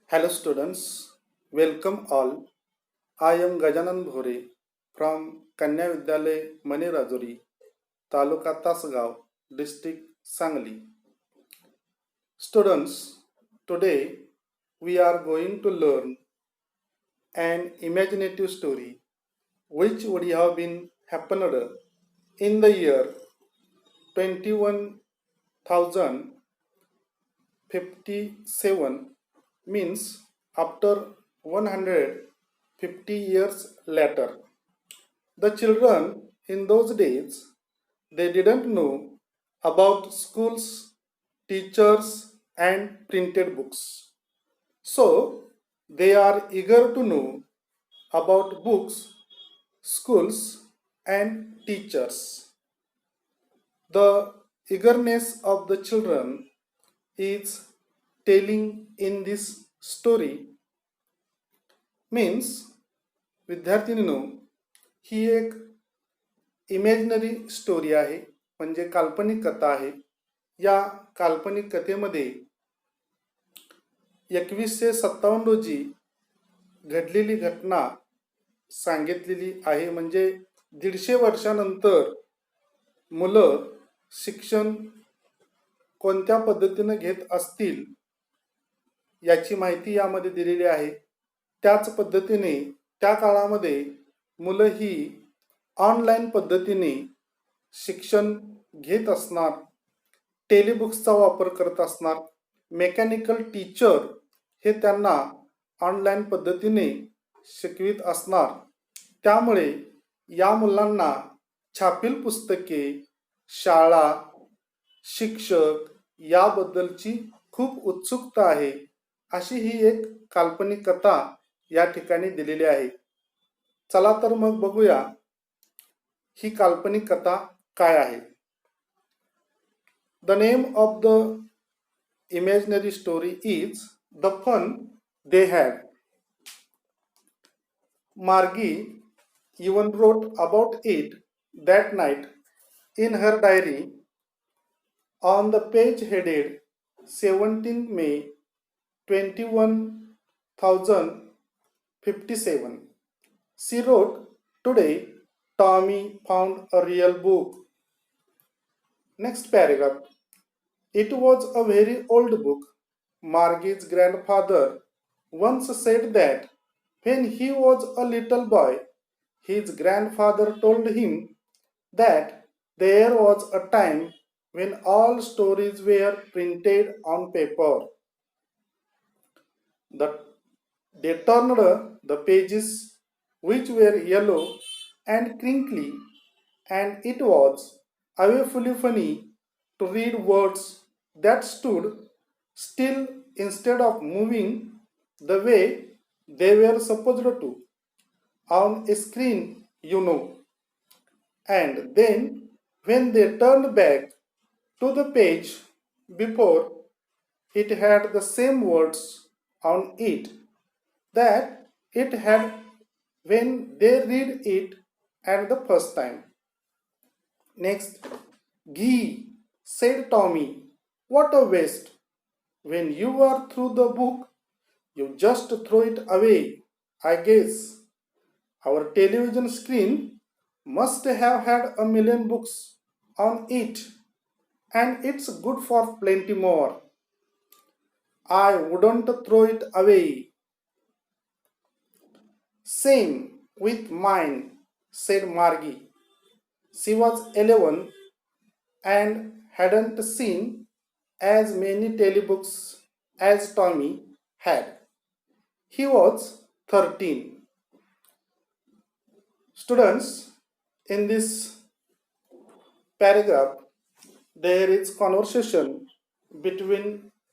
Hello students, welcome all. I am Gajanan Bhore from Kanya Vidyalay Mani Rajori, Taluka Tasgaon, District Sangli. Students, today we are going to learn an imaginative story which would have been happened in the year 21,057, means after 150 years later. The children in those days, they didn't know about schools, teachers, and printed books. So they are eager to know about books, schools, and teachers. The eagerness of the children is telling in this story means विद्यार्थिनींनो ही एक imaginary story आहे म्हणजे काल्पनिक कथा आहे. या काल्पनिक कथेमध्ये 2157 रोजी घडलेली घटना सांगितलेली आहे. म्हणजे 150 वर्षानंतर मुलं शिक्षण कोणत्या पद्धतीने घेत असतील याची माहिती यामध्ये दिलेली आहे. त्याच पद्धतीने त्या काळामध्ये मुलं ही ऑनलाईन पद्धतीने शिक्षण घेत असणार, टेलिबुक्सचा वापर करत असणार, मेकॅनिकल टीचर हे त्यांना ऑनलाईन पद्धतीने शिकवित असणार. त्यामुळे या मुलांना छापील पुस्तके, शाळा, शिक्षक याबद्दलची खूप उत्सुकता आहे. अशी ही एक काल्पनिक कथा या ठिकाणी दिलेली आहे. चला तर मग बघूया ही काल्पनिक कथा काय आहे. The name of the imaginary story is The Fun They Had. Margie even wrote about it that night in her diary on the page headed 17 May 21,057. She wrote, "Today Tommy found a real book." Next paragraph. It was a very old book. Margie's grandfather once said that when he was a little boy, his grandfather told him that there was a time when all stories were printed on paper. They turned the pages, which were yellow and crinkly, and it was awfully funny to read words that stood still instead of moving the way they were supposed to on a screen, And then, when they turned back to the page before, it had the same words on it that it had when they read it at the first time. Next, "Gee," said Tommy, "what a waste. When you are through the book, you just throw it away, I guess. Our television screen must have had a million books on it, and it's good for plenty more. I wouldn't throw it away." "Same with mine," said Margie. She was 11 and hadn't seen as many telebooks as Tommy had. He was 13. Students, in this paragraph, there is conversation between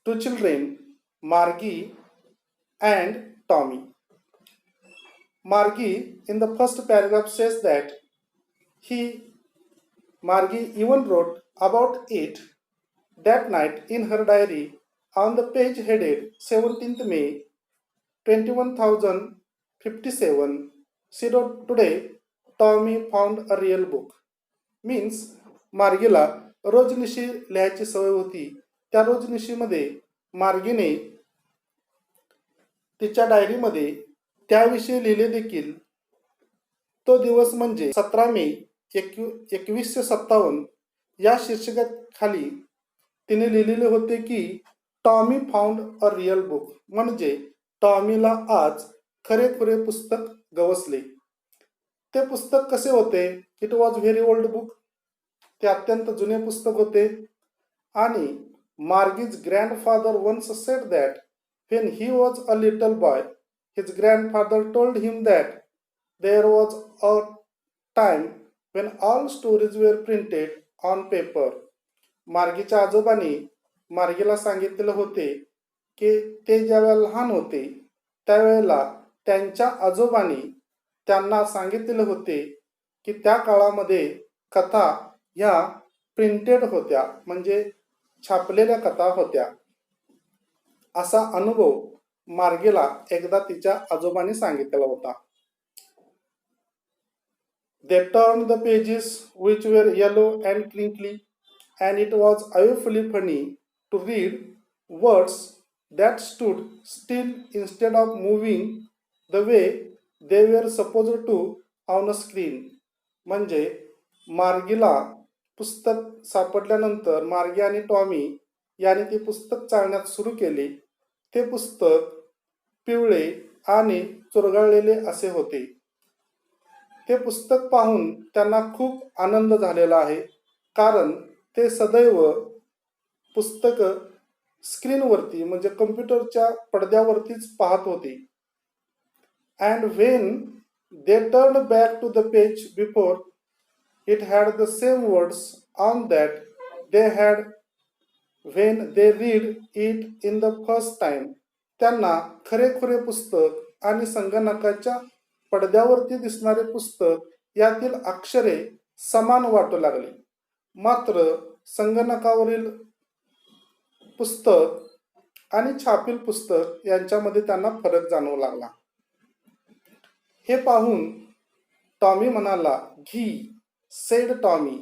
two children, Margie and Tommy. Margie, in the first paragraph, says that Margie even wrote about it that night in her diary on the page headed 17th May 21,057. She wrote, "Today Tommy found a real book." Means मार्गीला रोजनिशी लिहायची सवय होती. त्या रोजनिशीमध्ये मार्गीने तिच्या डायरीमध्ये त्याविषयी लिहिले देखील. तो दिवस म्हणजे 17 मे 1957 या शीर्षकाखाली तिने लिहिलेले होते की Tommy found a real book, म्हणजे टॉमीला आज खरेखुरे पुस्तक गवसले. ते पुस्तक कसे होते? It was very old book. ते अत्यंत जुने पुस्तक होते. आणि Margie's grandfather once said that when he was a little boy, his grandfather told him that there was a time when all stories were printed on paper. मार्गीच्या आजोबांनी मार्गीला सांगितलेले होते की ते ज्यावेळेला लहान होते त्यावेळेला त्यांच्या आजोबांनी त्यांना सांगितलेले होते की त्या काळामध्ये कथा ह्या प्रिंटेड होत्या, म्हणजे छापलेल्या कथा होत्या. असा अनुभव मार्गीला एकदा तिच्या आजोबांनी सांगितलेला होता. They turned the pages which were yellow and crinkly, and it was awfully funny to read words that stood still instead of moving the way they were supposed to on a screen. म्हणजे मार्गीला पुस्तक सापडल्यानंतर मार्गी आणि Tommy यांनी ते पुस्तक चालण्यात सुरू केले. ते पुस्तक पिवळे आणि चुरगळलेले असे होते. ते पुस्तक पाहून त्यांना खूप आनंद झालेला आहे, कारण ते सदैव पुस्तक स्क्रीनवरती म्हणजे कम्प्युटरच्या पडद्यावरतीच पाहत होते. And when they turn back to the page before it had the same words on that they had when they read it in the first time. त्यांना खरेखुरे पुस्तक आणि संगणकाच्या पडद्यावरती दिसणारे पुस्तक यातील अक्षरे समान वाटू लागली. मात्र संगणकावरील पुस्तक आणि छापील पुस्तक यांच्यामध्ये त्यांना फरक जाणवू लागला. हे पाहून टॉमी म्हणाला, घी सेड टॉमी,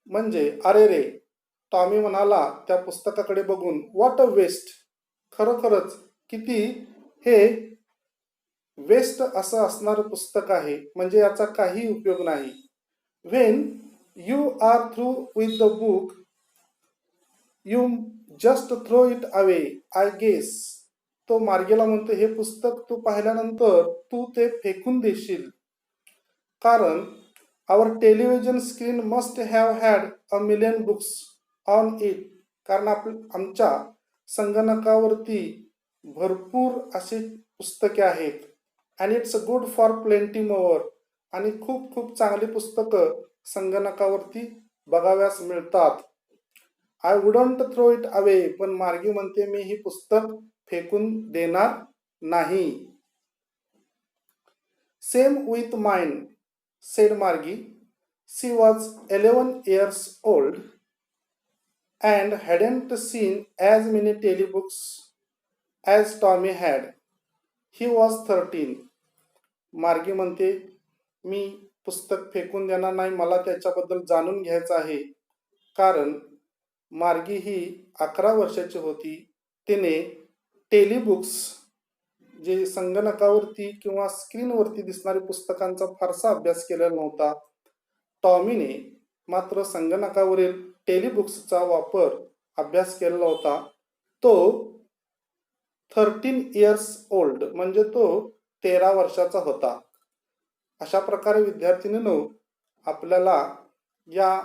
म्हणजे अरे रे. टॉमी म्हणाला त्या पुस्तकाकडे बघून, व्हॉट अ वेस्ट, खरोखरच किती हे वेस्ट असं असणारं पुस्तक आहे, म्हणजे याचा काही उपयोग नाही. When you are through with the book you just throw it away I guess. तो मार्गीला म्हणतो, हे पुस्तक तू पाहिल्यानंतर तू ते फेकून देशील, कारण our television screen must have had a million books on it. कारण आमच्या संगणकावरती भरपूर अशी पुस्तके आहेत. And it's good for plenty more. आणि खूप खूप चांगली पुस्तकं संगणकावरती बघाव्यास मिळतात. I wouldn't throw it away. पण मार्गी म्हणते, मी ही पुस्तक फेकून देणार नाही. सेम विथ माइन सेड मार्गी. शी was 11 years old and hadn't seen as many telebooks as Tommy had. He was 13. मार्गी म्हणते, मी पुस्तक फेकून देणार नाही, मला त्याच्याबद्दल जाणून घ्यायचं आहे. कारण मार्गी ही 11 वर्षाची होती. तिने टेलिबुक्स, जे संगणकावरती किंवा स्क्रीनवरती दिसणाऱ्या पुस्तकांचा फारसा अभ्यास केलेला नव्हता. टॉमीने मात्र संगणकावरील टेलिबुक्सचा वापर अभ्यास केलेला होता. तो 13 years old, म्हणजे तो 13 वर्षाचा होता. अशा प्रकारे विद्यार्थिनींनो, आपल्याला या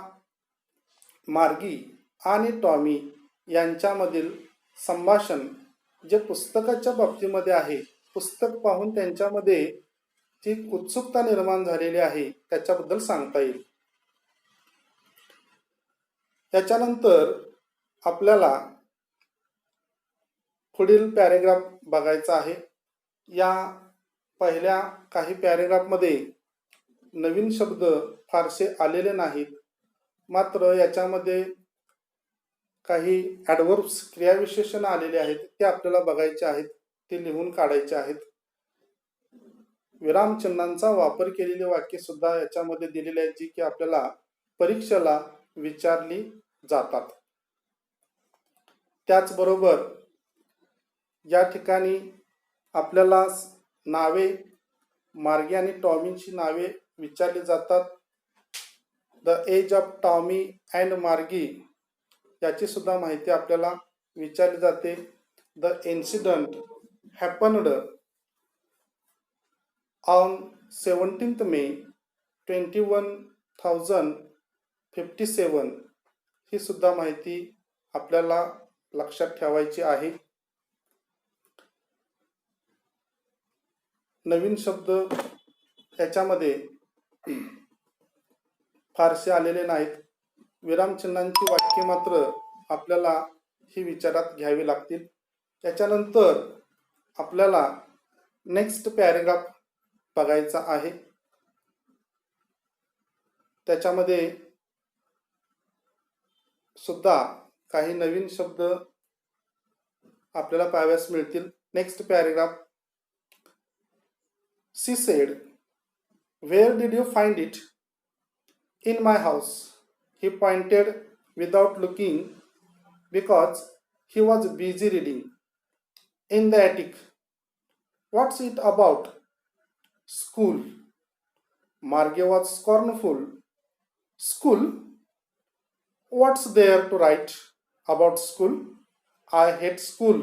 मार्गी आणि टॉमी यांच्यामधील संभाषण जे पुस्तकाच्या बाबतीमध्ये आहे, पुस्तक पाहून त्यांच्यामध्ये जी उत्सुकता निर्माण झालेली आहे त्याच्याबद्दल सांगता येईल. त्याच्यानंतर आपल्याला पुढील पॅरेग्राफ बघायचा आहे. या पहिल्या काही पॅरेग्राफमध्ये नवीन शब्द फारसे आलेले नाहीत, मात्र याच्यामध्ये काही ॲडव्हर्ब्स, क्रियाविशेषण आलेले आहेत, ते आपल्याला बघायचे आहेत, ते लिहून काढायचे आहेत. विरामचिन्हांचा वापर केलेली वाक्य सुद्धा याच्यामध्ये दिलेली आहेत, जी की आपल्याला परीक्षेला विचारली जातात. त्याचबरोबर या ठिकाणी आपल्याला नावे मार्गी आणि टॉमीची नावे विचारली जातात. The age of Tommy and Margie याची सुद्धा माहिती आपल्याला विचारली जाते. The incident happened on 17th May 21,057 ही सुद्धा माहिती आपल्याला लक्षात ठेवायची आहे. नवीन शब्द याच्यामध्ये फारसे आलेले नाहीत. विरामचिन्हांची वाक्य मात्र आपल्याला ही विचारात घ्यावी लागतील. त्याच्यानंतर आपल्याला नेक्स्ट पॅरेग्राफ बघायचा आहे. त्याच्यामध्ये सुद्धा काही नवीन शब्द आपल्याला पाहाव्यास मिळतील. Next paragraph. She said, "Where did you find it?" "In my house." He pointed without looking because he was busy reading. "In the attic." "What's it about?" "School." Margie was scornful. "School? What's there to write about school? I hate school."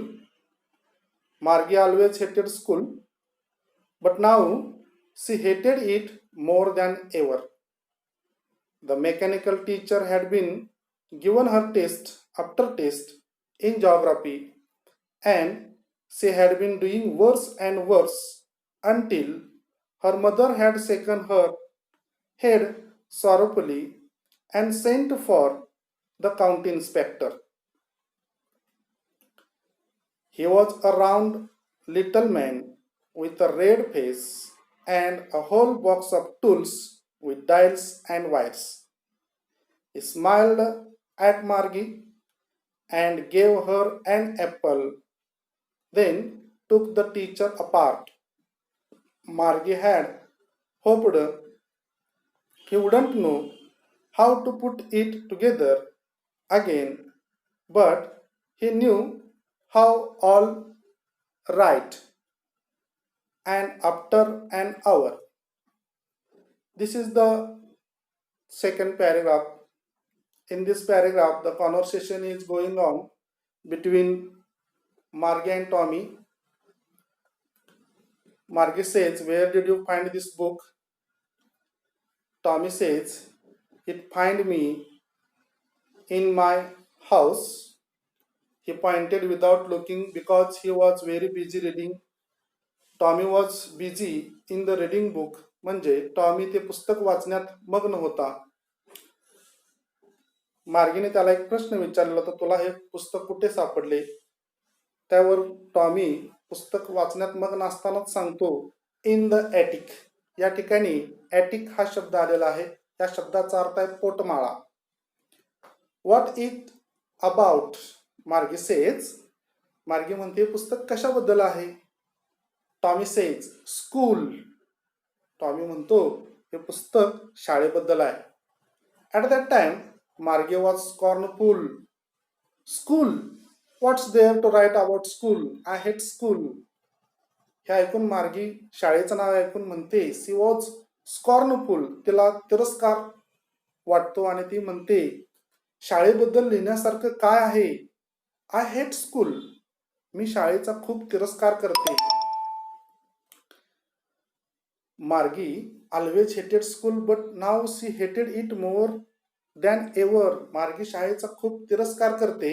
Margie always hated school, but now she hated it more than ever. The mechanical teacher had been given her test after test in geography, and she had been doing worse and worse until her mother had shaken her head sorrowfully and sent for the county inspector. He was a round little man with a red face and a whole box of tools with dials and wires. He smiled at Margie and gave her an apple, then took the teacher apart. Margie had hoped he wouldn't know how to put it together again, but he knew how all right. And after an hour. This is the second paragraph. In this paragraph, the conversation is going on between Margie and Tommy. Margie says, "Where did you find this book?" Tommy says, "It found me in my house." He pointed without looking because he was very busy reading. Tommy was busy in the reading book म्हणजे Tommy ते पुस्तक वाचण्यात मग्न होता. मार्गीने त्याला एक प्रश्न विचारला होता, तुला हे पुस्तक कुठे सापडले? त्यावर टॉमी पुस्तक वाचण्यात मग्न असतानाच सांगतो, इन द ॲटिक. या ठिकाणी ॲटिक हा शब्द आलेला आहे. या शब्दाचा अर्थ आहे पोटमाळा. What it about? Margie says. Margie म्हणते पुस्तक कशाबद्दल आहे? Tommy says, school. टॉमी म्हणतो हे पुस्तक शाळेबद्दल आहे. At that time Margie was scornful. School? What's there to write about school? I hate school. हे ऐकून मार्गी शाळेचं नाव ऐकून म्हणते, सी वॉज स्कॉर्नफुल. तिला तिरस्कार वाटतो आणि ती म्हणते, शाळेबद्दल लिहिण्यासारखं काय आहे? I hate school. मी शाळेचा खूप तिरस्कार करते. Margie always hated school, but now she hated it more than ever. मार्गी शाळेचा खूप तिरस्कार करते,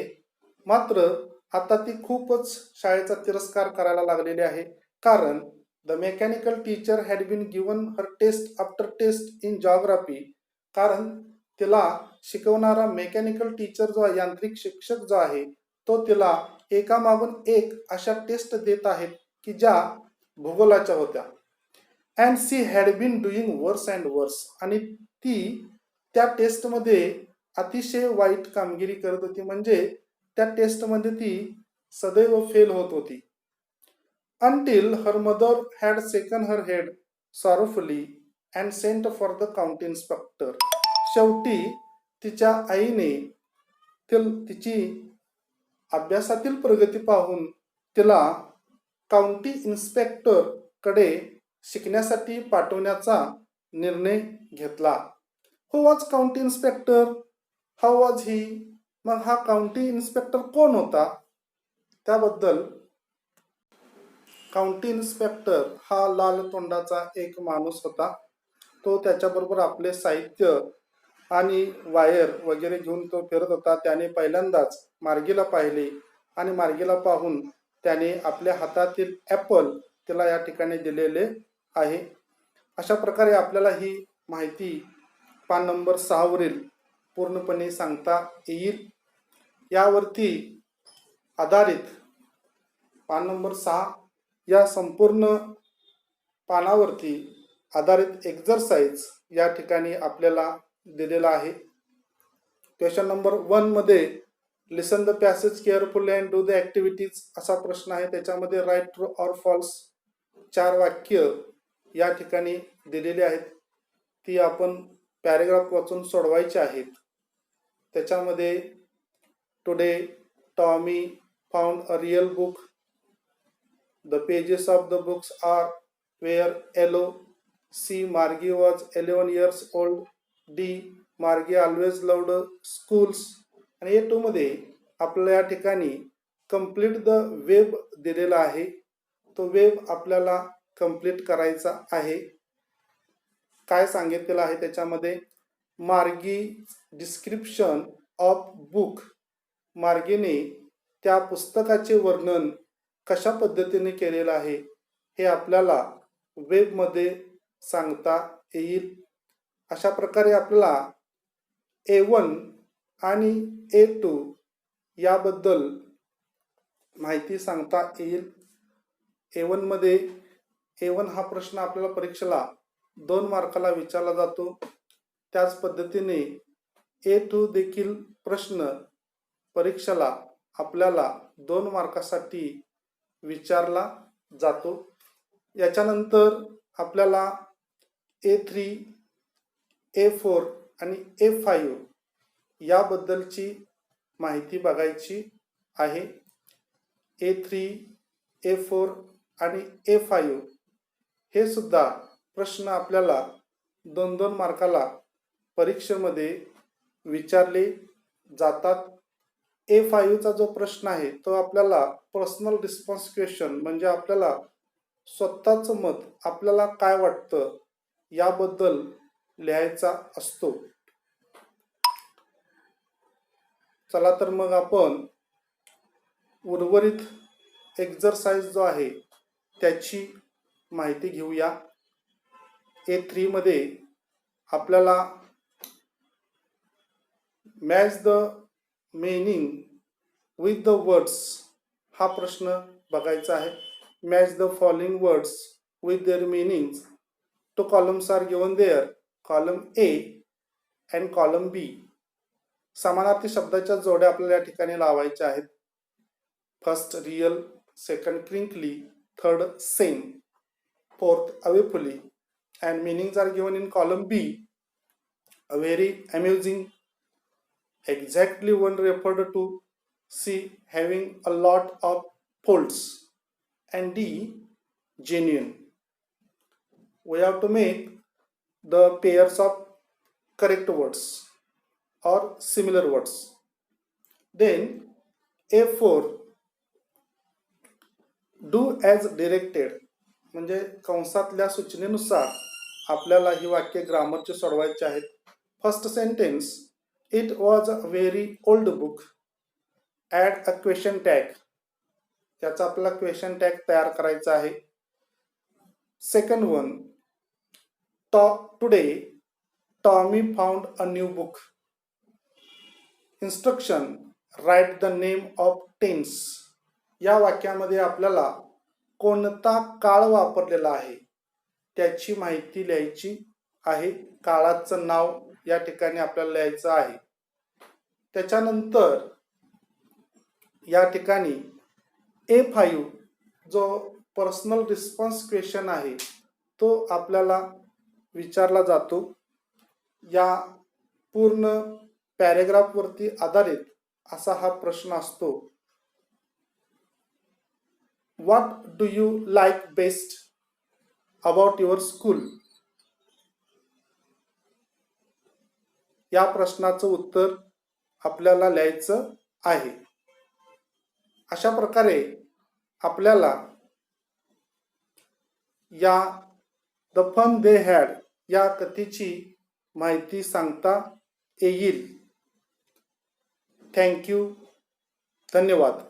मात्र आता ती खूपच शाळेचा तिरस्कार करायला लागलेली आहे. कारण the mechanical teacher had been given her test after test in geography. कारण तिला शिकवणारा मेकॅनिकल टीचर जो आहे, यांत्रिक शिक्षक जो आहे, तो तिला एकामागून एक अशा टेस्ट देत आहेत की ज्या भूगोलाच्या होत्या. And she had been doing worse and worse. आणि ती त्या टेस्टमध्ये अतिशय वाईट कामगिरी करत होती. म्हणजे त्या टेस्टमध्ये ती सदैव फेल होत होती. until her mother had shaken her head sorrowfully and sent for the county inspector. शेवटी तिच्या आईने तिची अभ्यासातील प्रगती पाहून तिला काउंटी इन्स्पेक्टरकडे शिकण्यासाठी पाठवण्याचा निर्णय घेतला. Who was county inspector? How was he? मग हा काउंटी इन्स्पेक्टर कोण होता? त्याबद्दल काउंटी इन्स्पेक्टर हा लाल तोंडाचा एक माणूस होता. तो त्याच्याबरोबर आपले साहित्य आणि वायर वगैरे घेऊन तो फिरत होता. त्याने पहिल्यांदाच मार्गीला पाहिले आणि मार्गीला पाहून त्याने आपल्या हातातील ॲपल तिला या ठिकाणी दिलेले आहे. अशा प्रकारे आपल्याला ही माहिती पान नंबर 6 वरील पूर्णपणे सांगता येईल. यावरती आधारित पान नंबर 6 या संपूर्ण पानावरती आधारित एक्झरसाइज या ठिकाणी आपल्याला दिलेला आहे. क्वेश्चन नंबर 1 मध्ये listen the passage carefully and do the activities असा प्रश्न आहे. त्याच्यामध्ये राईट ट्रू ऑर फॉल्स 4 वाक्य या ठिकाणी दिलेली आहेत. ती आपण पॅरेग्राफ वाचून सोडवायची आहेत. त्याच्यामध्ये today Tommy found a real book. The pages of the books are were yellow. She Margie was 11 years old. The Margie always loved schools. आणि ए 2 मध्ये आपल्याला या ठिकाणी कंप्लीट द वेब दिलेला आहे. तो वेब आपल्याला कंप्लीट करायचा आहे. काय सांगितलेलं आहे त्याच्यामध्ये? मार्गी डिस्क्रिप्शन ऑफ बुक. मार्गीने त्या पुस्तकाचे वर्णन कशा पद्धतीने केलेलं आहे हे आपल्याला वेबमध्ये सांगता येईल. अशा प्रकारे आपल्याला A1 आणि A2 याबद्दल माहिती सांगता येईल. A1 मध्ये A1 हा प्रश्न आपल्याला परीक्षेला 2 मार्काला विचारला जातो. त्याच पद्धतीने A2 देखील प्रश्न परीक्षेला आपल्याला 2 मार्कासाठी विचारला जातो. याच्यानंतर आपल्याला A3, A4 आणि A5 याबद्दलची माहिती बघायची आहे. A3, A4 आणि A5 हे सुद्धा प्रश्न आपल्याला 2-2 मार्काला परीक्षेमध्ये विचारले जातात. A5चा जो प्रश्न आहे तो आपल्याला पर्सनल रिस्पॉन्स क्वेश्चन म्हणजे आपल्याला स्वतःचं मत, आपल्याला काय वाटतं याबद्दल लिहायचा असतो. चला तर मग आपण उर्वरित एक्झरसाइज जो आहे त्याची माहिती घेऊया. A3 मध्ये आपल्याला match the meaning with the words हा प्रश्न बघायचा आहे. Match the following words with their meanings. 2 columns are given there. Column A and column B. समानार्थी शब्दाच्या जोड्या आपल्याला या ठिकाणी लावायच्या आहेत. First real, second crinkly, third same, fourth awfully. And meanings are given in column B. A very amusing, exactly one referred to. C having a lot of faults. And D genuine. We have to make the pairs of correct words or similar words. Then A4 do as directed म्हणजे कंसातल्या सूचनेनुसार आपल्याला ही वाक्य ग्रामरचे सोडवायचे आहेत. First sentence, it was a very old book. Add a question tag. त्याचा आपल्याला question tag तयार करायचा आहे. Second one, today Tommy found a new book. Instruction, write the name of tense. या वाक्यामध्ये आपल्याला कोणता काळ वापरलेला आहे त्याची माहिती लिहायची आहे. काळाचं नाव या ठिकाणी आपल्याला लिहायचं आहे. त्याच्यानंतर या ठिकाणी A5 जो पर्सनल रिस्पॉन्स क्वेश्चन आहे तो आपल्याला विचारला जातो. या पूर्ण पॅरेग्राफवरती आधारित असा हा प्रश्न असतो. what do you like best about your school? या प्रश्नाचं उत्तर आपल्याला लिहायचं आहे. अशा प्रकारे आपल्याला या द फन दे हॅड या कथेची माहिती सांगता येईल. Thank you. धन्यवाद.